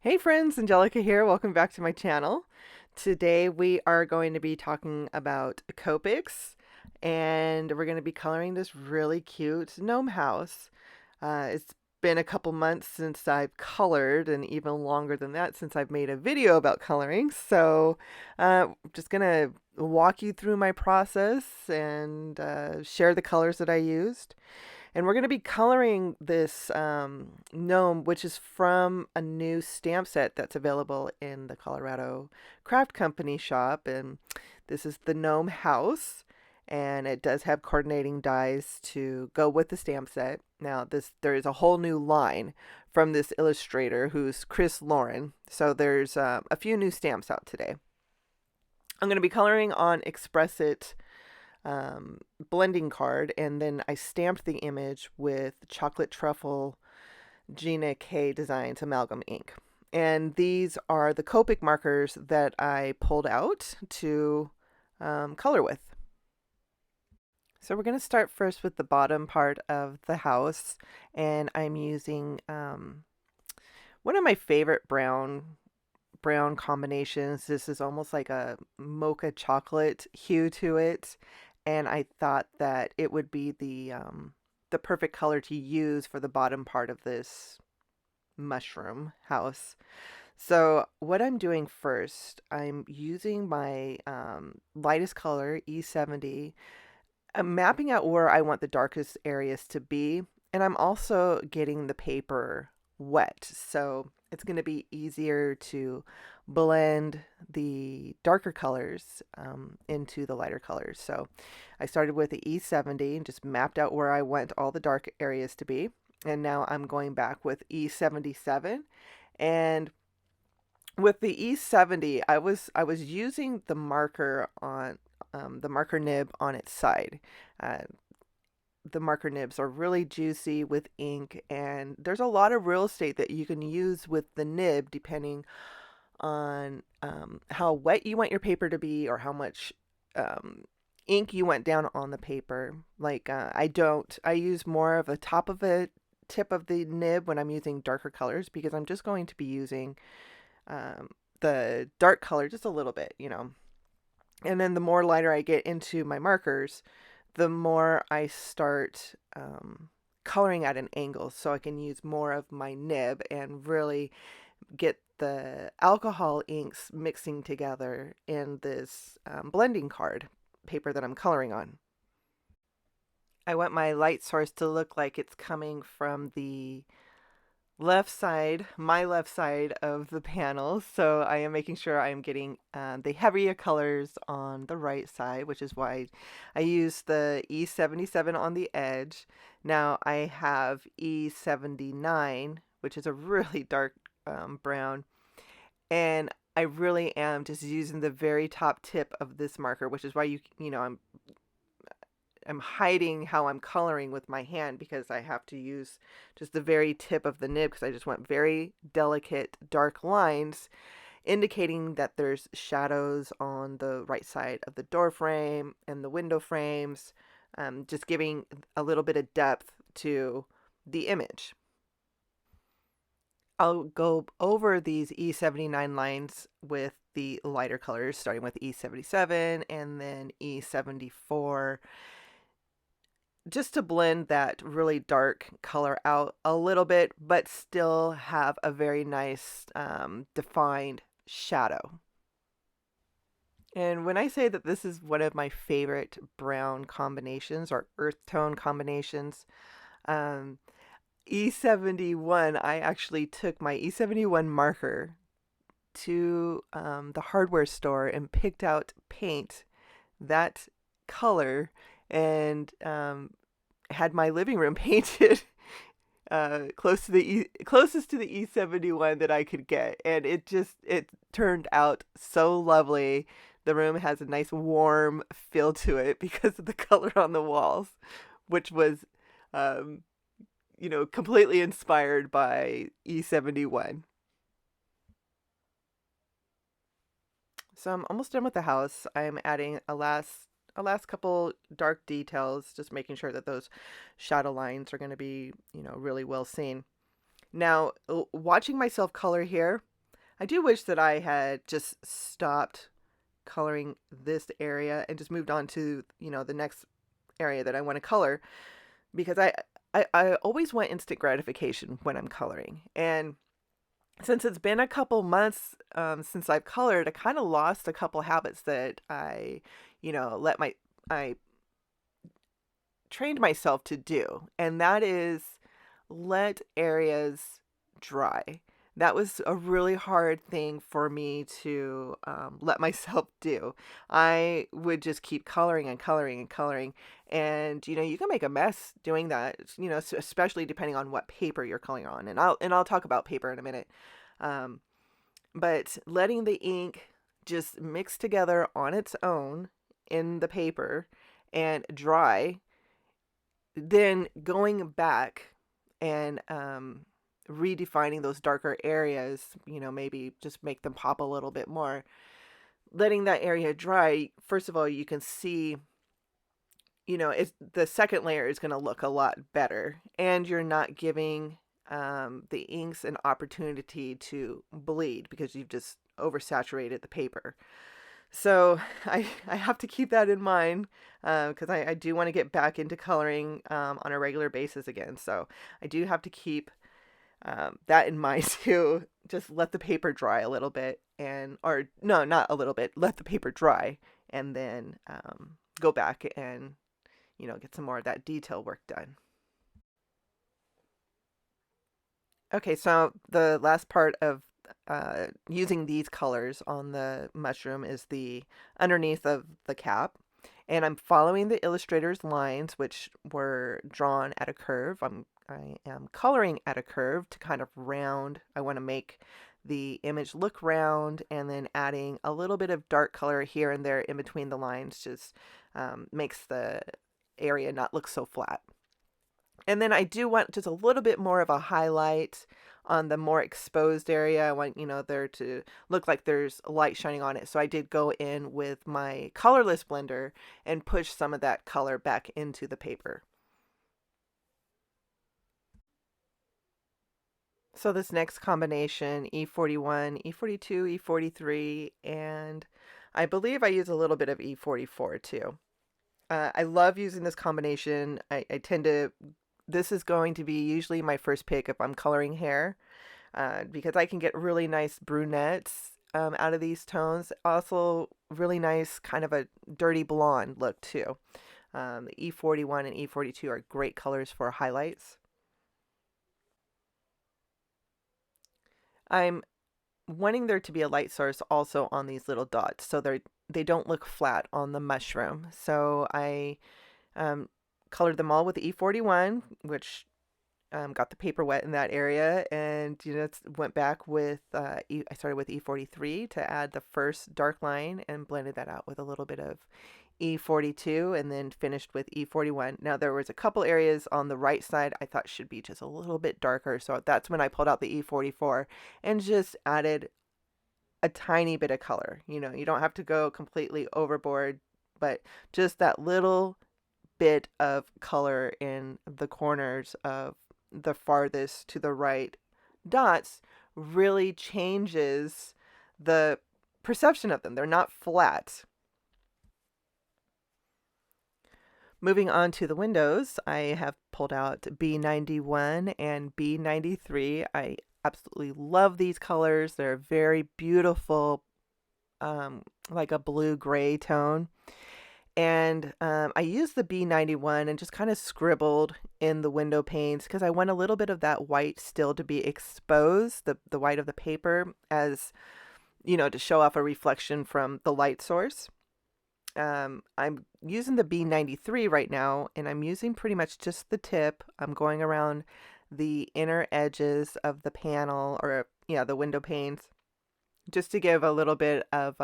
Hey friends, Angelica here. Welcome back to my channel. Today we are going to be talking about Copics and we're going to be coloring this really cute gnome house. It's been a couple months since I've colored and even longer than that since I've made a video about coloring. So I'm just going to walk you through my process and share the colors that I used. And we're going to be coloring this gnome, which is from a new stamp set that's available in the Colorado Craft Company shop. And this is the gnome house. And it does have coordinating dies to go with the stamp set. Now, there is a whole new line from this illustrator who's Chris Lauren. So there's a few new stamps out today. I'm going to be coloring on Express It blending card, and then I stamped the image with chocolate truffle Gina K Designs amalgam ink. And these are the Copic markers that I pulled out to color with. So we're going to start first with the bottom part of the house, and I'm using one of my favorite brown combinations. This is almost like a mocha chocolate hue to it, and I thought that it would be the perfect color to use for the bottom part of this mushroom house. So what I'm doing first, I'm using my lightest color, E70. I'm mapping out where I want the darkest areas to be, and I'm also getting the paper wet. So it's going to be easier to blend the darker colors into the lighter colors. So I started with the E70 and just mapped out where I want all the dark areas to be. And now I'm going back with E77. And with the E70, I was using the marker on the marker nib on its side. Uh, the marker nibs are really juicy with ink, and there's a lot of real estate that you can use with the nib depending on how wet you want your paper to be or how much ink you want down on the paper. Like I use more of the top of the tip of the nib when I'm using darker colors because I'm just going to be using the dark color just a little bit. And then the more lighter I get into my markers, the more I start coloring at an angle so I can use more of my nib and really get the alcohol inks mixing together in this blending card paper that I'm coloring on. I want my light source to look like it's coming from the left side, my left side of the panel. So I am making sure I'm getting the heavier colors on the right side, which is why I use the E77 on the edge. Now I have E79, which is a really dark brown, and I really am just using the very top tip of this marker, which is why I'm hiding how I'm coloring with my hand because I have to use just the very tip of the nib because I just want very delicate dark lines indicating that there's shadows on the right side of the door frame and the window frames, just giving a little bit of depth to the image. I'll go over these E79 lines with the lighter colors, starting with E77 and then E74, just to blend that really dark color out a little bit, but still have a very nice defined shadow. And when I say that this is one of my favorite brown combinations or earth tone combinations, um, E71, I actually took my E71 marker to the hardware store and picked out paint that color and had my living room painted closest to the E71 that I could get, and it turned out so lovely. The room has a nice warm feel to it because of the color on the walls, which was um, completely inspired by E71. So I'm almost done with the house. I'm adding a last couple dark details, just making sure that those shadow lines are going to be, really well seen. Now, watching myself color here, I do wish that I had just stopped coloring this area and just moved on to, the next area that I want to color, because I always want instant gratification when I'm coloring. And since it's been a couple months since I've colored, I kind of lost a couple habits that I trained myself to do, and that is let areas dry. That was a really hard thing for me to let myself do. I would just keep coloring and coloring and coloring, and you can make a mess doing that. Especially depending on what paper you're coloring on, and I'll talk about paper in a minute. Um, but letting the ink just mix together on its own in the paper and dry, then going back and redefining those darker areas, maybe just make them pop a little bit more. Letting that area dry, first of all, you can see, the second layer is going to look a lot better, and you're not giving the inks an opportunity to bleed because you've just oversaturated the paper. So I have to keep that in mind because I do want to get back into coloring on a regular basis again. So I do have to keep that in mind too. Just let the paper dry a little bit, or no, not a little bit. Let the paper dry, and then go back and get some more of that detail work done. Okay, so the last part of using these colors on the mushroom is the underneath of the cap. And I'm following the illustrator's lines, which were drawn at a curve. I am coloring at a curve to kind of round. I want to make the image look round, and then adding a little bit of dark color here and there in between the lines just makes the area not look so flat. And then I do want just a little bit more of a highlight on the more exposed area. I want, there to look like there's light shining on it. So I did go in with my colorless blender and push some of that color back into the paper. So this next combination, E41, E42, E43, and I believe I use a little bit of E44 too. I love using this combination. I tend to This is going to be usually my first pick if I'm coloring hair, because I can get really nice brunettes out of these tones. Also, really nice kind of a dirty blonde look too. The E41 and E42 are great colors for highlights. I'm wanting there to be a light source also on these little dots, so they don't look flat on the mushroom. So I colored them all with E41, which got the paper wet in that area, and went back with I started with E43 to add the first dark line and blended that out with a little bit of E42, and then finished with E41. Now there was a couple areas on the right side I thought should be just a little bit darker, so that's when I pulled out the E44 and just added a tiny bit of color. You don't have to go completely overboard, but just that little bit of color in the corners of the farthest to the right dots really changes the perception of them. They're not flat. Moving on to the windows, I have pulled out B91 and B93. I absolutely love these colors. They're very beautiful, like a blue-gray tone. And I used the B91 and just kind of scribbled in the window panes because I want a little bit of that white still to be exposed, the white of the paper, as, to show off a reflection from the light source. I'm using the B93 right now, and I'm using pretty much just the tip. I'm going around the inner edges of the panel, or the window panes, just to give a little bit of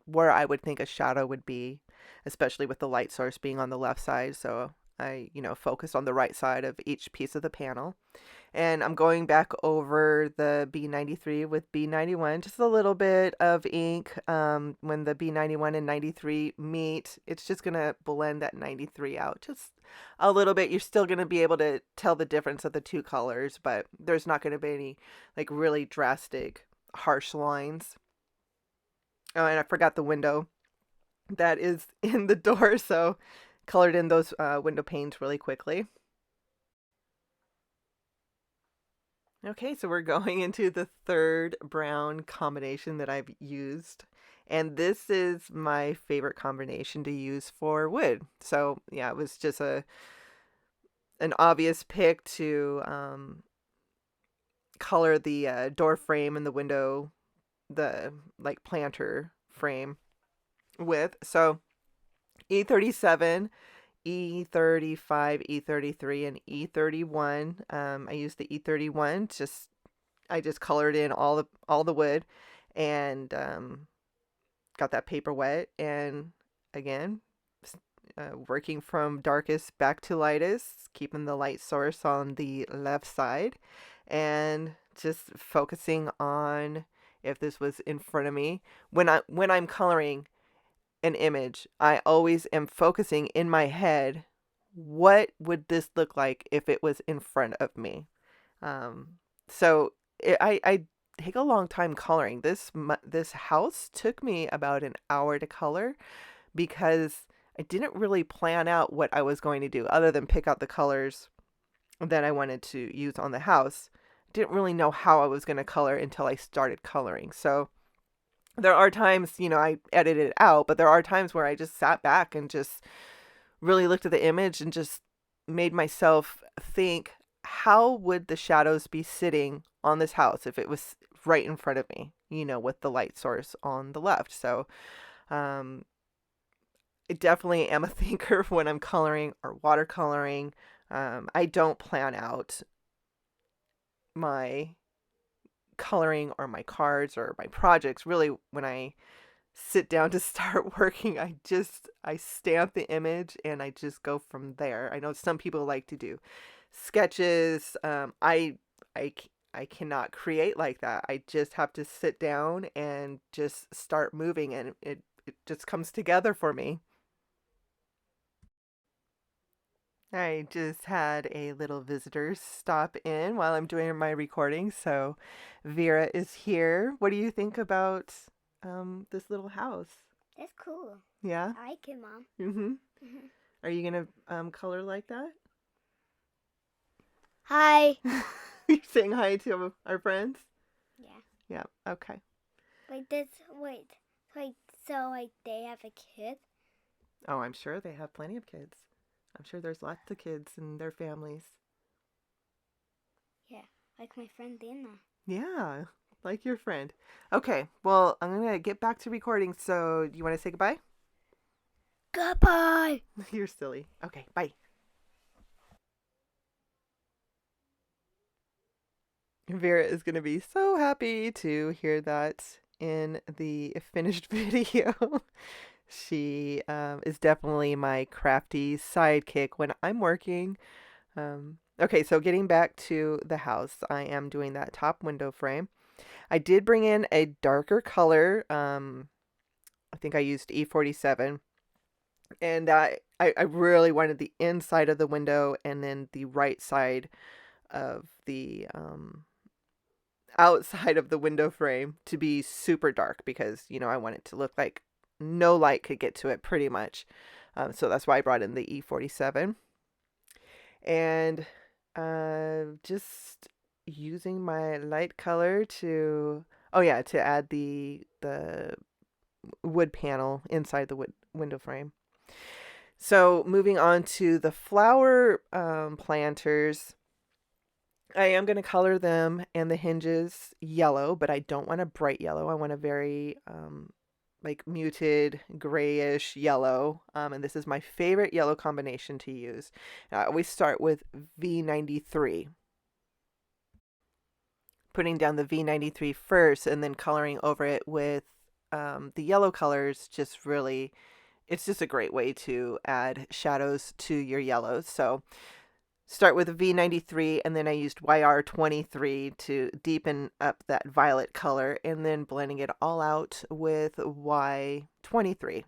where I would think a shadow would be, especially with the light source being on the left side. So I, focus on the right side of each piece of the panel. And I'm going back over the B93 with B91, just a little bit of ink. When the B91 and 93 meet, it's just going to blend that 93 out just a little bit. You're still going to be able to tell the difference of the two colors, but there's not going to be any like really drastic harsh lines. Oh, and I forgot the window that is in the door, so colored in those window panes really quickly. Okay, so we're going into the third brown combination that I've used. And this is my favorite combination to use for wood. So yeah, it was just an obvious pick to color the door frame and the window, the like planter frame with. So E37, E35, E33, and E31. I used the E31. I just colored in all the wood, and got that paper wet. And again, working from darkest back to lightest, keeping the light source on the left side, and just focusing on if this was in front of me. When I'm coloring an image, I always am focusing in my head, what would this look like if it was in front of me? So I take a long time coloring. This house took me about an hour to color because I didn't really plan out what I was going to do other than pick out the colors that I wanted to use on the house. Didn't really know how I was going to color until I started coloring. So there are times, I edited it out, but there are times where I just sat back and just really looked at the image and just made myself think, how would the shadows be sitting on this house if it was right in front of me, with the light source on the left. So um, I definitely am a thinker when I'm coloring or watercoloring. I don't plan out my coloring or my cards or my projects. Really, when I sit down to start working, I stamp the image and I just go from there. I know some people like to do sketches. I I cannot create like that. I just have to sit down and just start moving, and it just comes together for me. I just had a little visitor stop in while I'm doing my recording. So Vera is here. What do you think about this little house? That's cool. Yeah? I like it, Mom. Mm-hmm. Are you gonna color like that? Hi. You're saying hi to our friends? Yeah. Yeah, okay. Wait, so they have a kid? Oh, I'm sure they have plenty of kids. I'm sure there's lots of kids and their families. Yeah, like my friend Neenah. Yeah, like your friend. Okay, well, I'm gonna get back to recording, so do you want to say goodbye? Goodbye. You're silly. Okay, bye. Vera is going to be so happy to hear that in the finished video. She is definitely my crafty sidekick when I'm working. Okay, so getting back to the house, I am doing that top window frame. I did bring in a darker color. I think I used E47. And I really wanted the inside of the window and then the right side of the outside of the window frame to be super dark because, I want it to look like no light could get to it pretty much. So that's why I brought in the E47. And just using my light color to, oh yeah, to add the wood panel inside the window frame. So moving on to the flower planters, I am going to color them and the hinges yellow, but I don't want a bright yellow. I want a very like muted grayish yellow. And this is my favorite yellow combination to use. I always start with V93. Putting down the V93 first and then coloring over it with the yellow colors it's just a great way to add shadows to your yellows. So start with a V93 and then I used YR23 to deepen up that violet color and then blending it all out with Y23.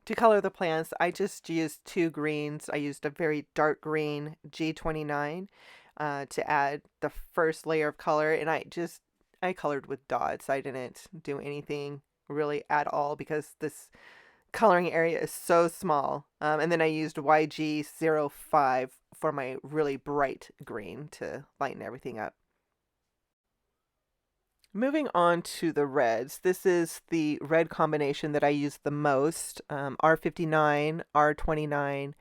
To color the plants, I just used two greens. I used a very dark green G29 to add the first layer of color. And I colored with dots. I didn't do anything really at all because this coloring area is so small. And then I used YG05 for my really bright green to lighten everything up. Moving on to the reds, this is the red combination that I use the most, R59, R29,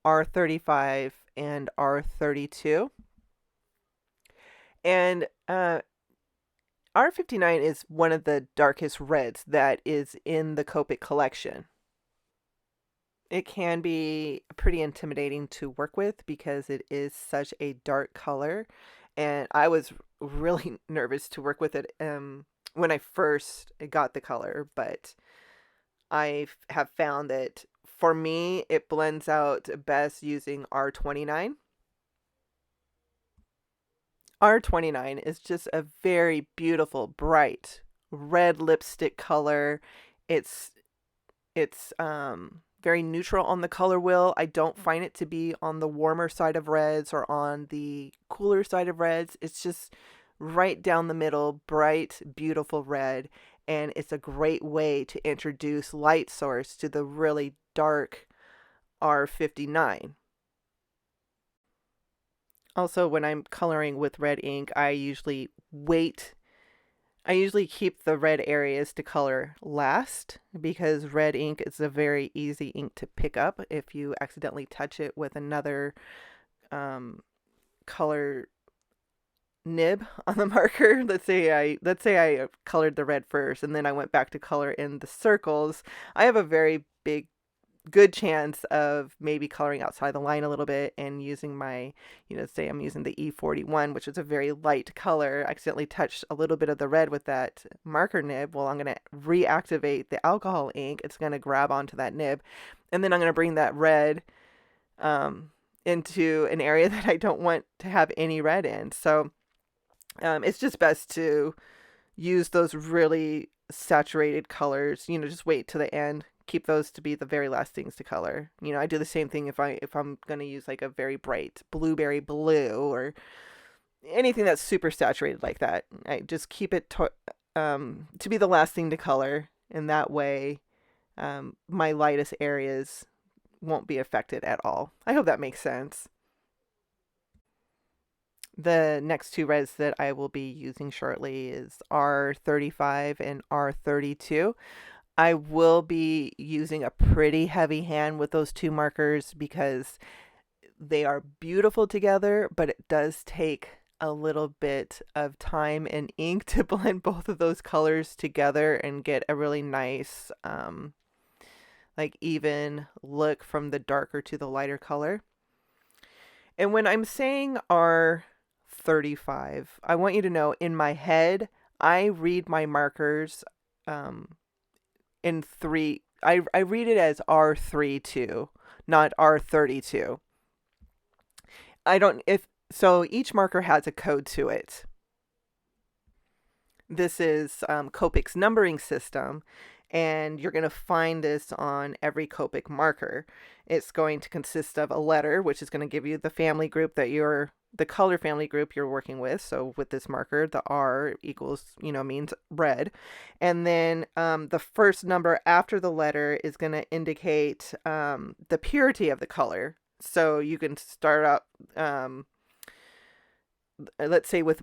R35, and R32. And R59 is one of the darkest reds that is in the Copic collection. It can be pretty intimidating to work with because it is such a dark color. And I was really nervous to work with it when I first got the color, but I have found that for me, it blends out best using R29. R29 is just a very beautiful, bright red lipstick color. It's very neutral on the color wheel. I don't find it to be on the warmer side of reds or on the cooler side of reds. It's just right down the middle, bright, beautiful red. And it's a great way to introduce light source to the really dark R59. Also, when I'm coloring with red ink, I usually keep the red areas to color last because red ink is a very easy ink to pick up if you accidentally touch it with another color nib on the marker. Let's say I colored the red first and then I went back to color in the circles. I have a very good chance of maybe coloring outside the line a little bit and using my, say I'm using the E41, which is a very light color, accidentally touched a little bit of the red with that marker nib. Well, I'm going to reactivate the alcohol ink. It's going to grab onto that nib. And then I'm going to bring that red into an area that I don't want to have any red in. So it's just best to use those really saturated colors, just wait to the end, keep those to be the very last things to color. I do the same thing if I'm going to use like a very bright blueberry blue or anything that's super saturated like that. I just keep it to be the last thing to color, and that way my lightest areas won't be affected at all. I hope that makes sense. The next two reds that I will be using shortly is R35 and R32. I will be using a pretty heavy hand with those two markers because they are beautiful together, but it does take a little bit of time and ink to blend both of those colors together and get a really nice, even look from the darker to the lighter color. And when I'm saying R35, I want you to know in my head, I read my markers in three. I read it as R32, not R32. Each marker has a code to it. This is Copic's numbering system, and you're going to find this on every Copic marker. It's going to consist of a letter, which is going to give you the family group the color family group you're working with. So with this marker, the R equals, means red. And then the first number after the letter is going to indicate the purity of the color. So you can start out, let's say with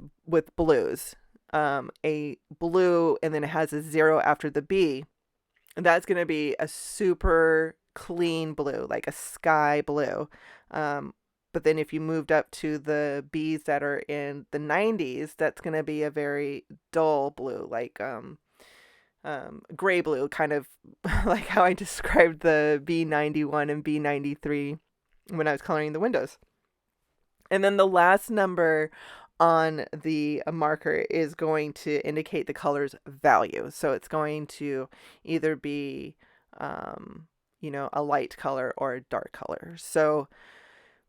blues, a blue, and then it has a 0 after the B. That's going to be a super clean blue, like a sky blue. But then if you moved up to the Bs that are in the 90s, that's going to be a very dull blue, like gray blue, kind of like how I described the B91 and B93 when I was coloring the windows. And then the last number on the marker is going to indicate the color's value. So it's going to either be, a light color or a dark color. So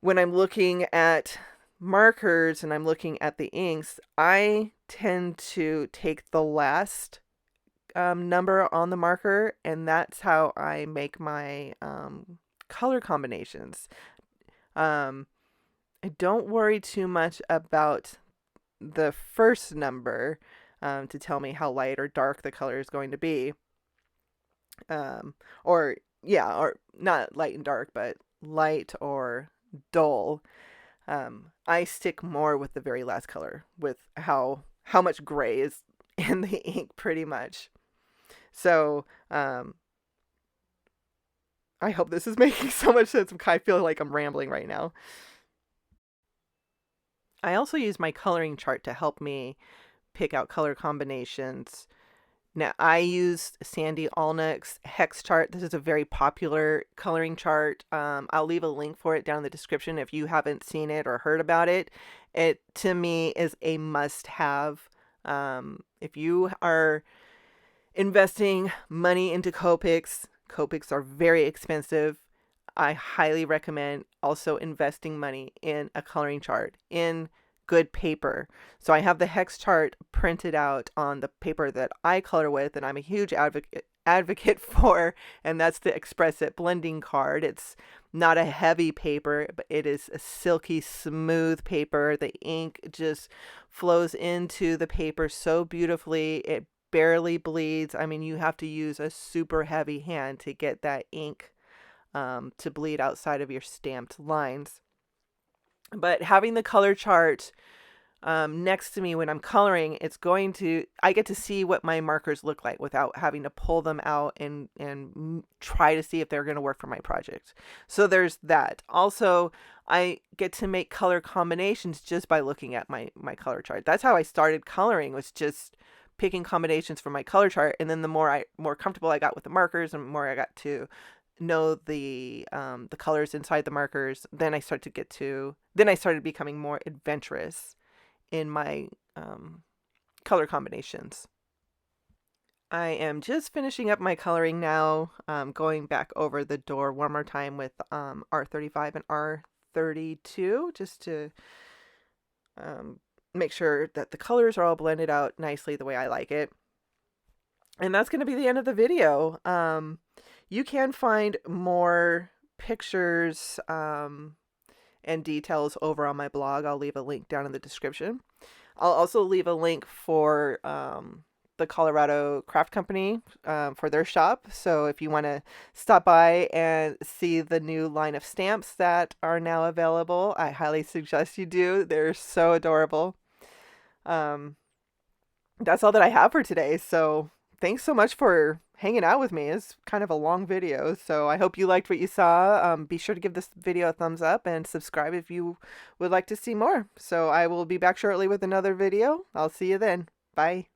when I'm looking at markers and I'm looking at the inks, I tend to take the last number on the marker, and that's how I make my color combinations. I don't worry too much about the first number to tell me how light or dark the color is going to be. Um, or, yeah, or not light and dark, but light or dull. I stick more with the very last color, with how much gray is in the ink, pretty much. So I hope this is making so much sense. I feel like I'm rambling right now. I also use my coloring chart to help me pick out color combinations. Now, I used Sandy Alnick's hex chart. This is a very popular coloring chart. I'll leave a link for it down in the description if you haven't seen it or heard about it. It, to me, is a must-have. If you are investing money into Copics, Copics are very expensive. I highly recommend also investing money in a coloring chart, in good paper. So I have the hex chart printed out on the paper that I color with, and I'm a huge advocate for, and that's the Express It blending card. It's not a heavy paper, but it is a silky smooth paper. The ink just flows into the paper so beautifully. It barely bleeds. I mean, you have to use a super heavy hand to get that ink to bleed outside of your stamped lines. But having the color chart next to me when I'm coloring, I get to see what my markers look like without having to pull them out and try to see if they're going to work for my project. So there's that. Also, I get to make color combinations just by looking at my color chart. That's how I started coloring, was just picking combinations from my color chart. And then the more comfortable I got with the markers, and the more I got to know the colors inside the markers, then I started becoming more adventurous in my color combinations. I am just finishing up my coloring now, going back over the door one more time with R35 and R32 just to make sure that the colors are all blended out nicely the way I like it. And that's going to be the end of the video. You can find more pictures and details over on my blog. I'll leave a link down in the description. I'll also leave a link for the Colorado Craft Company for their shop. So if you want to stop by and see the new line of stamps that are now available, I highly suggest you do. They're so adorable. That's all that I have for today. So thanks so much for hanging out with me. It's kind of a long video, so I hope you liked what you saw. Be sure to give this video a thumbs up and subscribe if you would like to see more. So I will be back shortly with another video. I'll see you then. Bye.